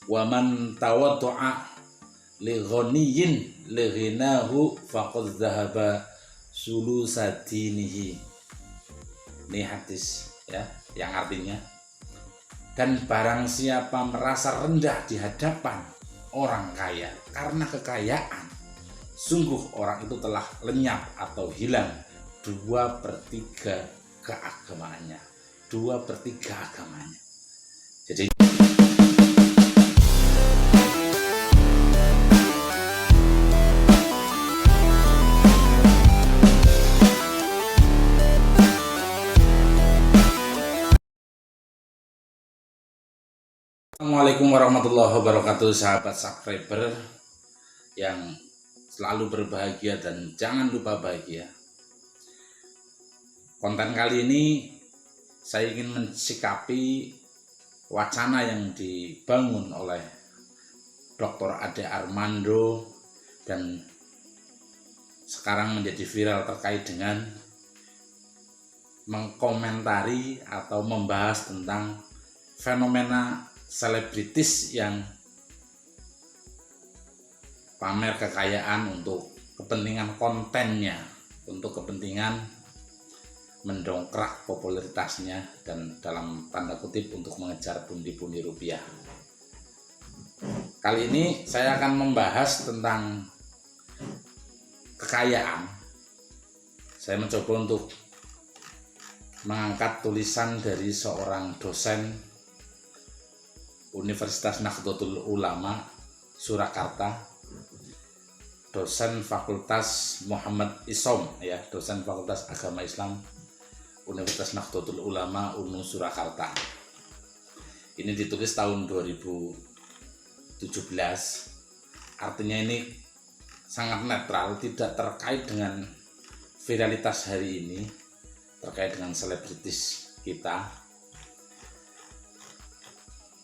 Wa man tawaddu'a li ghaniyin li ghinahu faqad dhahaba sulusadinihi. Ini hadis ya, yang artinya, dan barang siapa merasa rendah di hadapan orang kaya karena kekayaan, sungguh orang itu telah lenyap atau hilang 2/3 keagamaannya. 2/3 agamanya. Jadi Assalamualaikum warahmatullahi wabarakatuh, sahabat subscriber yang selalu berbahagia dan jangan lupa bahagia. Konten kali ini saya ingin mensikapi wacana yang dibangun oleh Dr. Ade Armando dan sekarang menjadi viral terkait dengan mengkomentari atau membahas tentang fenomena selebritis yang pamer kekayaan untuk kepentingan kontennya, untuk kepentingan mendongkrak popularitasnya dan dalam tanda kutip untuk mengejar pundi-pundi rupiah. Kali ini saya akan membahas tentang kekayaan. Saya mencoba untuk mengangkat tulisan dari seorang dosen Universitas Nahdlatul Ulama Surakarta, dosen Fakultas Muhammad Isom, ya, dosen Fakultas Agama Islam Universitas Nahdlatul Ulama UNU Surakarta. Ini ditulis tahun 2017. Artinya ini sangat netral, tidak terkait dengan viralitas hari ini, terkait dengan selebritis kita.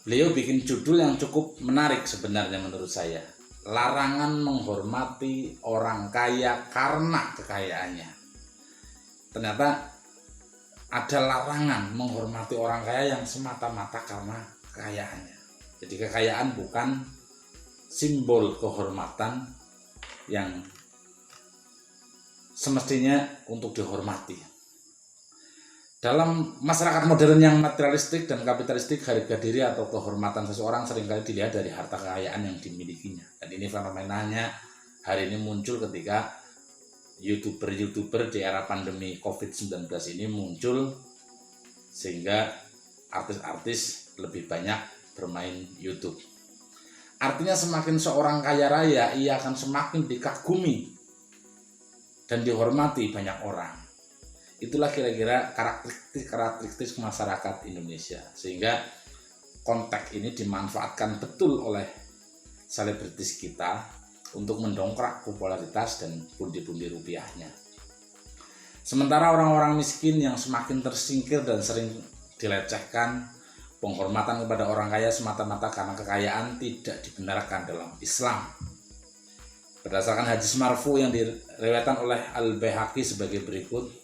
Beliau bikin judul yang cukup menarik sebenarnya menurut saya. Larangan menghormati orang kaya karena kekayaannya. Ternyata ada larangan menghormati orang kaya yang semata-mata karena kekayaannya. Jadi kekayaan bukan simbol kehormatan yang semestinya untuk dihormati. Dalam masyarakat modern yang materialistik dan kapitalistik, harga diri atau kehormatan seseorang seringkali dilihat dari harta kekayaan yang dimilikinya. Dan ini fenomenanya hari ini muncul ketika YouTuber di era pandemi COVID-19 ini muncul, sehingga artis-artis lebih banyak bermain YouTube. Artinya semakin seorang kaya raya, ia akan semakin dikagumi dan dihormati banyak orang. Itulah kira-kira karakteristik masyarakat Indonesia, sehingga konteks ini dimanfaatkan betul oleh selebritis kita untuk mendongkrak popularitas dan pundi-pundi rupiahnya. Sementara orang-orang miskin yang semakin tersingkir dan sering dilecehkan, penghormatan kepada orang kaya semata-mata karena kekayaan tidak dibenarkan dalam Islam. Berdasarkan hadis marfu yang diriwayatkan oleh Al-Baihaqi sebagai berikut: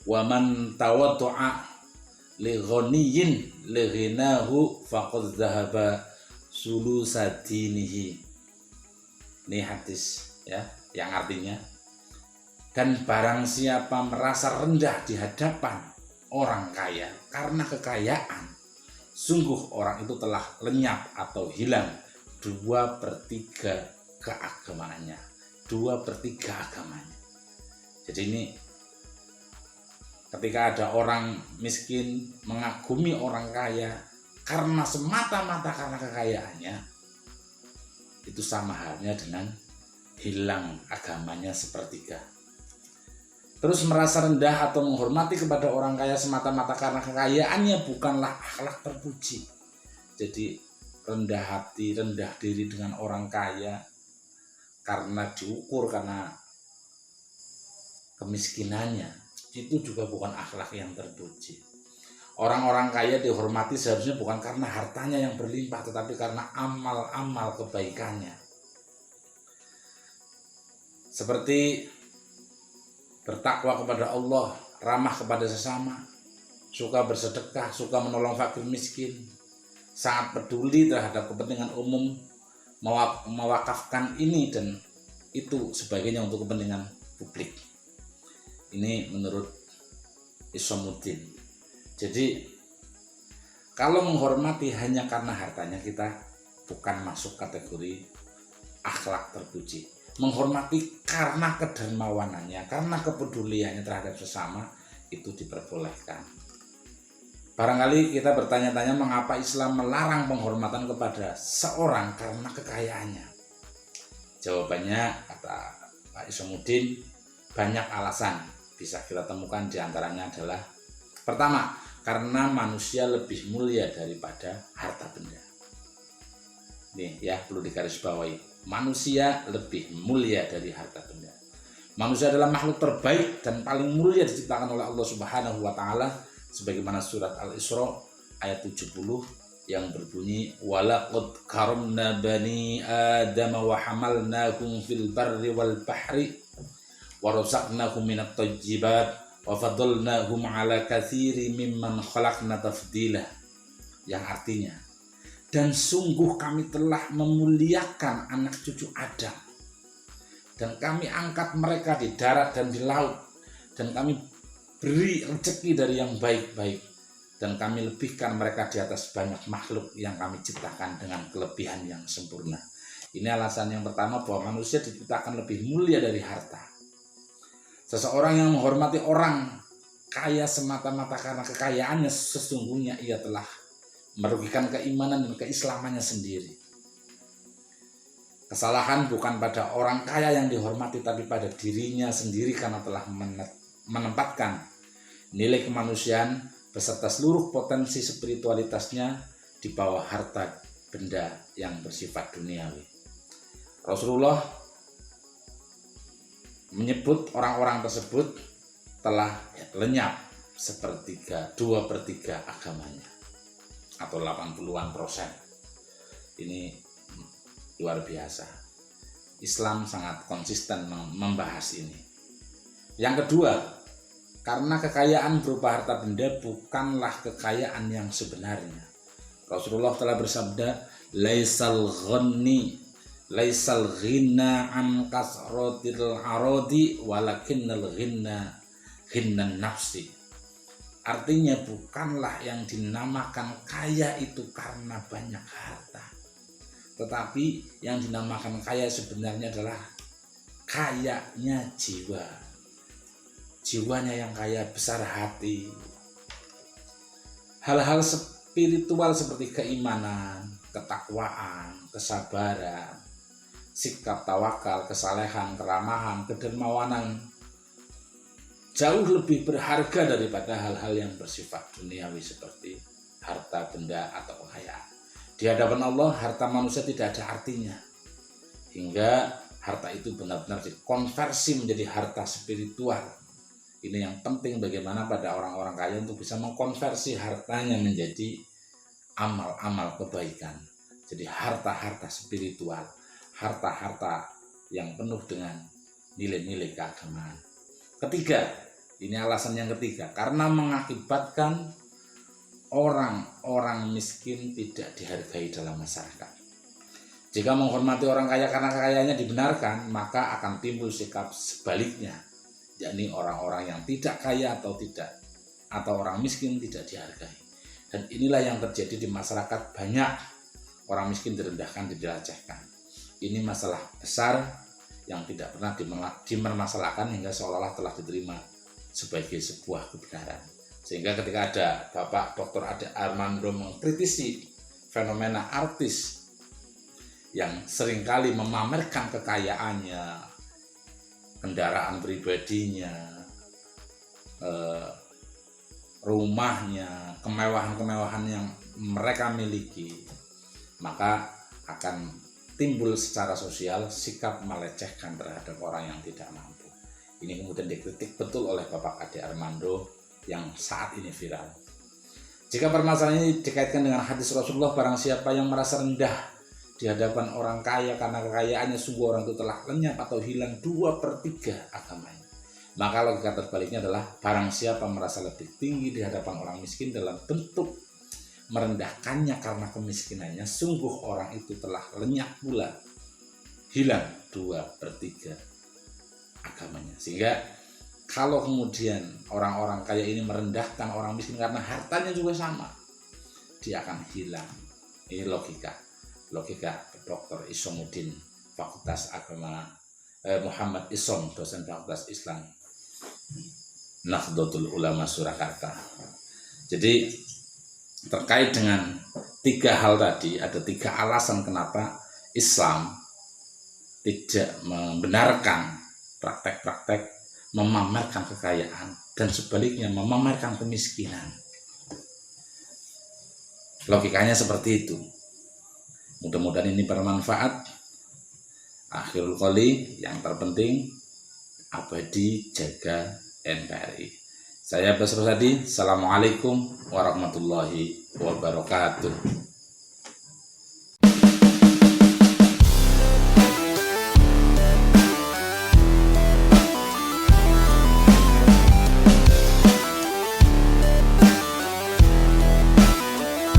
Wa man tawaddu'a li ghaniyin li ghinahu faqad dhahaba sulusadinihi. Ini hadis ya, yang artinya, dan barang siapa merasa rendah di hadapan orang kaya karena kekayaan, sungguh orang itu telah lenyap atau hilang 2/3 keagamaannya. 2/3 agamanya. Jadi ini ketika ada orang miskin mengagumi orang kaya karena semata-mata karena kekayaannya, itu sama halnya dengan hilang agamanya sepertiga. Terus merasa rendah atau menghormati kepada orang kaya semata-mata karena kekayaannya bukanlah akhlak terpuji. Jadi rendah hati, rendah diri dengan orang kaya karena diukur karena kemiskinannya, itu juga bukan akhlak yang terpuji. Orang-orang kaya dihormati seharusnya bukan karena hartanya yang berlimpah, tetapi karena amal-amal kebaikannya. Seperti bertakwa kepada Allah, ramah kepada sesama, suka bersedekah, suka menolong fakir miskin, sangat peduli terhadap kepentingan umum, mewakafkan ini dan itu sebagainya untuk kepentingan publik. Ini menurut Isomuddin. Jadi kalau menghormati hanya karena hartanya, kita bukan masuk kategori akhlak terpuji. Menghormati karena kedermawanannya, karena kepeduliannya terhadap sesama, itu diperbolehkan. Barangkali kita bertanya-tanya mengapa Islam melarang penghormatan kepada seorang karena kekayaannya. Jawabannya, kata Pak Isomuddin, banyak alasan bisa kita temukan. Diantaranya adalah pertama, karena manusia lebih mulia daripada harta benda. Nih ya, perlu digarisbawahi, manusia lebih mulia dari harta benda. Manusia adalah makhluk terbaik dan paling mulia diciptakan oleh Allah Subhanahu wa taala, sebagaimana surat Al-Isra ayat 70 yang berbunyi walaqad karamna bani adam wa hamalnakum fil barri wal bahri wa razaqnakum minat thayyibat wa fadalnahum ala katsiri mimman khalaqna tafdila, yang artinya, dan sungguh kami telah memuliakan anak cucu Adam dan kami angkat mereka di darat dan di laut, dan kami beri rezeki dari yang baik-baik, dan kami lebihkan mereka di atas banyak makhluk yang kami ciptakan dengan kelebihan yang sempurna. Ini alasan yang pertama bahwa manusia diciptakan lebih mulia dari harta. Seseorang yang menghormati orang kaya semata-mata karena kekayaannya, sesungguhnya ia telah merugikan keimanan dan keislamannya sendiri. Kesalahan bukan pada orang kaya yang dihormati, tapi pada dirinya sendiri karena telah menempatkan nilai kemanusiaan beserta seluruh potensi spiritualitasnya di bawah harta benda yang bersifat duniawi. Rasulullah menyebut orang-orang tersebut telah lenyap sepertiga, 2/3 agamanya, atau 80%. Ini luar biasa. Islam sangat konsisten membahas ini. Yang kedua, karena kekayaan berupa harta benda bukanlah kekayaan yang sebenarnya. Rasulullah telah bersabda, laisal ghina an kasratil aradi walakinnal ghina nafsi. Artinya bukanlah yang dinamakan kaya itu karena banyak harta, tetapi yang dinamakan kaya sebenarnya adalah kayanya jiwanya yang kaya, besar hati. Hal-hal spiritual seperti keimanan, ketakwaan, kesabaran, sikap tawakal, kesalehan, keramahan, kedermawanan jauh lebih berharga daripada hal-hal yang bersifat duniawi seperti harta benda atau kekayaan. Di hadapan Allah, harta manusia tidak ada artinya hingga harta itu benar-benar dikonversi menjadi harta spiritual. Ini yang penting, bagaimana pada orang-orang kaya untuk bisa mengkonversi hartanya menjadi amal-amal kebaikan. Jadi harta-harta spiritual, harta-harta yang penuh dengan nilai-nilai keagamaan. Ketiga, ini alasan yang ketiga, karena mengakibatkan orang-orang miskin tidak dihargai dalam masyarakat. Jika menghormati orang kaya karena kekayaannya dibenarkan, maka akan timbul sikap sebaliknya, yakni orang-orang yang tidak kaya atau orang miskin tidak dihargai. Dan inilah yang terjadi di masyarakat, banyak orang miskin direndahkan, dilecehkan. Ini masalah besar yang tidak pernah dipermasalahkan hingga seolah-olah telah diterima sebagai sebuah kebenaran. Sehingga ketika ada Bapak Dr. Ade Armando mengkritisi fenomena artis yang seringkali memamerkan kekayaannya, kendaraan pribadinya, rumahnya, kemewahan-kemewahan yang mereka miliki, maka akan timbul secara sosial sikap melecehkan terhadap orang yang tidak mampu. Ini kemudian dikritik betul oleh Bapak Ade Armando yang saat ini viral. Jika permasalahan ini dikaitkan dengan hadis Rasulullah, barang siapa yang merasa rendah di hadapan orang kaya karena kekayaannya, sungguh orang itu telah lenyap atau hilang 2/3 agamanya. Maka logika terbaliknya adalah barang siapa merasa lebih tinggi di hadapan orang miskin dalam bentuk merendahkannya karena kemiskinannya, sungguh orang itu telah lenyap pula, hilang 2/3 agamanya. Sehingga kalau kemudian orang-orang kaya ini merendahkan orang miskin karena hartanya juga sama, dia akan hilang. Ini logika Dr. Isomuddin, Fakultas Agama Muhammad Isom, dosen Fakultas Islam Nahdlatul Ulama Surakarta. Jadi terkait dengan 3 hal tadi, ada 3 alasan kenapa Islam tidak membenarkan praktek-praktek memamerkan kekayaan dan sebaliknya memamerkan kemiskinan. Logikanya seperti itu. Mudah-mudahan ini bermanfaat. Akhirul qoli, yang terpenting abadi jaga NKRI. Saya Basro Sadi. Assalamualaikum warahmatullahi wabarakatuh.